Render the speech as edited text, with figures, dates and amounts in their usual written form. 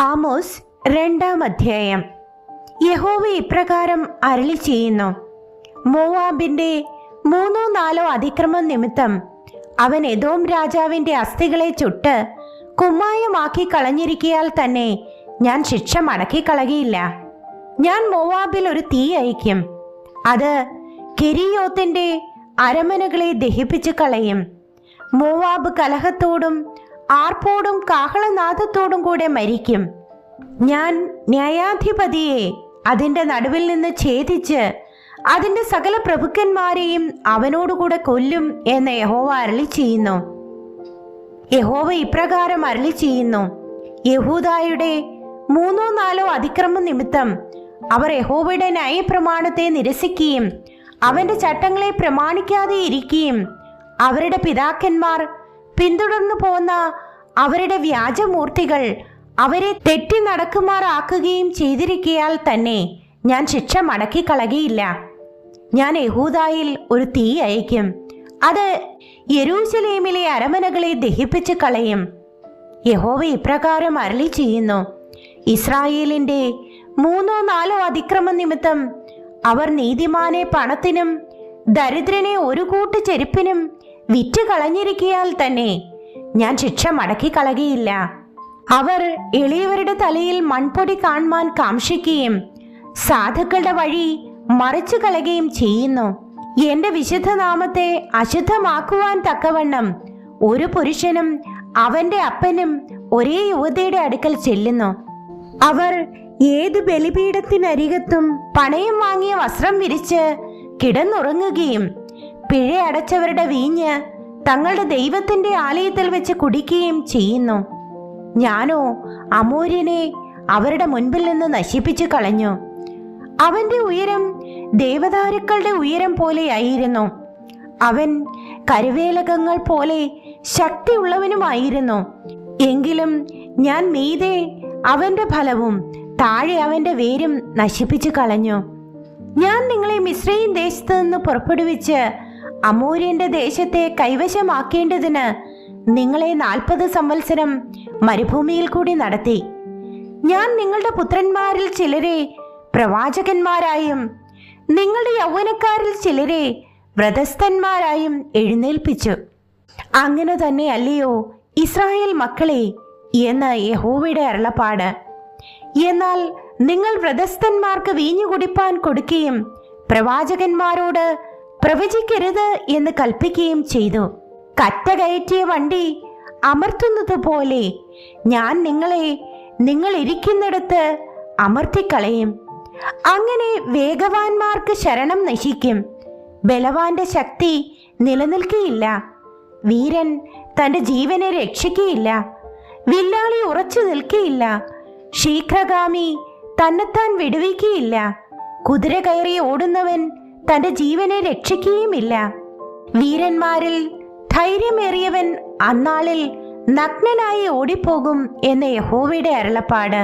Amos 2-ാം അധ്യായം. യഹോവ ഇപ്രകാരം അരുളി ചെയ്യുന്നു: മോവാബിന്റെ 3-4 അതിക്രമം നിമിത്തം അവൻ എദോം രാജാവിന്റെ അസ്ഥികളെ ചുട്ട് കുമ്മായമാക്കി കളഞ്ഞിരിക്കയാൽ തന്നെ ഞാൻ ശിക്ഷ മടക്കിക്കളകയില്ല. ഞാൻ മോവാബിൽ ഒരു തീ അയക്കും, അത് കെരീയോത്തിന്റെ അരമനകളെ ദഹിപ്പിച്ചു കളയും. മോവാബ് കലഹത്തോടും ആർപ്പോടും കാഹളനാദത്തോടും കൂടെ മരിക്കും. ഞാൻ ന്യായാധിപതിയെ അതിന്റെ നടുവിൽ നിന്ന് ഛേദിച്ച് അതിന്റെ സകല പ്രഭുക്കന്മാരെയും അവനോടുകൂടെ കൊല്ലും എന്ന് യഹോവ അരുളി ചെയ്യുന്നു. യഹോവ ഇപ്രകാരം അരുളി ചെയ്യുന്നു: യഹൂദായുടെ 3-4 അതിക്രമ നിമിത്തം അവർ യഹോവയുടെ ന്യായപ്രമാണത്തെ നിരസിക്കുകയും അവന്റെ ചട്ടങ്ങളെ പ്രമാണിക്കാതെ ഇരിക്കുകയും അവരുടെ പിതാക്കന്മാർ പിന്തുടർന്നു പോന്ന അവരുടെ വ്യാജമൂർത്തികൾ അവരെ തെറ്റി നടക്കുമാറാക്കുകയും ചെയ്തിരിക്കയാൽ തന്നെ ഞാൻ ശിക്ഷ മടക്കിക്കളകയില്ല. ഞാൻ യഹൂദായിൽ ഒരു തീ അയക്കും, അത് യെരൂശലേമിലെ അരമനകളെ ദഹിപ്പിച്ചു കളയും. യഹോവ ഇപ്രകാരം അരുളി ചെയ്യുന്നു: ഇസ്രായേലിന്റെ 3-4 അതിക്രമ നിമിത്തം അവർ നീതിമാനെ പണത്തിനും ദരിദ്രനെ ഒരു കൂട്ട് ചെരുപ്പിനും വിറ്റ് കളഞ്ഞിരിക്കയാൽ തന്നെ ഞാൻ ശിക്ഷ മടക്കിക്കളകയില്ല. അവർ എളിയവരുടെ തലയിൽ മൺപൊടി കാണുവാൻ കാംക്ഷിക്കുകയും സാധുക്കളുടെ വഴി മറിച്ചു കളയുകയും ചെയ്യുന്നു. എന്റെ വിശുദ്ധനാമത്തെ അശുദ്ധമാക്കുവാൻ തക്കവണ്ണം ഒരു പുരുഷനും അവന്റെ അപ്പനും ഒരേ യുവതിയുടെ അടുക്കൽ ചെല്ലുന്നു. അവർ ഏത് ബലിപീഠത്തിനരികത്തും പണയം വാങ്ങിയ വസ്ത്രം വിരിച്ച് കിടന്നുറങ്ങുകയും പിഴയടച്ചവരുടെ വീഞ്ഞ് തങ്ങളുടെ ദൈവത്തിന്റെ ആലയത്തിൽ വെച്ച് കുടിക്കുകയും ചെയ്യുന്നു. ഞാനോ അമോര്യനെ അവരുടെ മുൻപിൽ നിന്ന് നശിപ്പിച്ചു കളഞ്ഞു. അവന്റെ ഉയരം ദേവദാരുക്കളുടെ ഉയരം പോലെയായിരുന്നു. അവൻ കരുവേലകങ്ങൾ പോലെ ശക്തിയുള്ളവനുമായിരുന്നു. എങ്കിലും ഞാൻ മീതെ അവന്റെ ഫലവും താഴെ അവന്റെ വേരും നശിപ്പിച്ചു കളഞ്ഞു. ഞാൻ നിങ്ങളെ മിസ്രയീം ദേശത്ത് നിന്ന് പുറപ്പെടുവിച്ച് അമോര്യന്റെ ദേശത്തെ കൈവശമാക്കേണ്ടതിന് നിങ്ങളെ 40 സംവത്സരം മരുഭൂമിയിൽ കൂടി നടത്തി. ഞാൻ നിങ്ങളുടെ പുത്രന്മാരിൽ ചിലരെ പ്രവാചകന്മാരായും നിങ്ങളുടെ യൗവനക്കാരിൽ ചിലരെ വ്രതസ്ഥന്മാരായും എഴുന്നേൽപ്പിച്ചു. അങ്ങനെ തന്നെ അല്ലയോ ഇസ്രായേൽ മക്കളെ എന്ന് യഹോവയുടെ അരുളപ്പാട്. എന്നാൽ നിങ്ങൾ വ്രതസ്ഥന്മാർക്ക് വീഞ്ഞു കുടിപ്പാൻ കൊടുക്കുകയും പ്രവാചകന്മാരോട് പ്രവചിക്കരുത് എന്ന് കൽപ്പിക്കുകയും ചെയ്തു. കറ്റ കയറ്റിയ വണ്ടി അമർത്തുന്നത് പോലെ ഞാൻ നിങ്ങളെ നിങ്ങൾ ഇരിക്കുന്നിടത്ത് അമർത്തിക്കളയും. അങ്ങനെ വേഗവാന്മാർക്ക് ശരണം നശിക്കും, ബലവാന്റെ ശക്തി നിലനിൽക്കുകയില്ല. വീരൻ തന്റെ ജീവനെ രക്ഷിക്കുകയില്ല, വില്ലാളി ഉറച്ചു നിൽക്കുകയില്ല, ശീഘ്രഗാമി തന്നെത്താൻ വിടുവിക്കുകയില്ല, കുതിര കയറി ഓടുന്നവൻ തന്റെ ജീവനെ രക്ഷിക്കുകയുമില്ല. വീരന്മാരിൽ ധൈര്യമേറിയവൻ അന്നാളിൽ നഗ്നനായി ഓടിപ്പോകും എന്ന് യഹോവയുടെ അരുളപ്പാട്.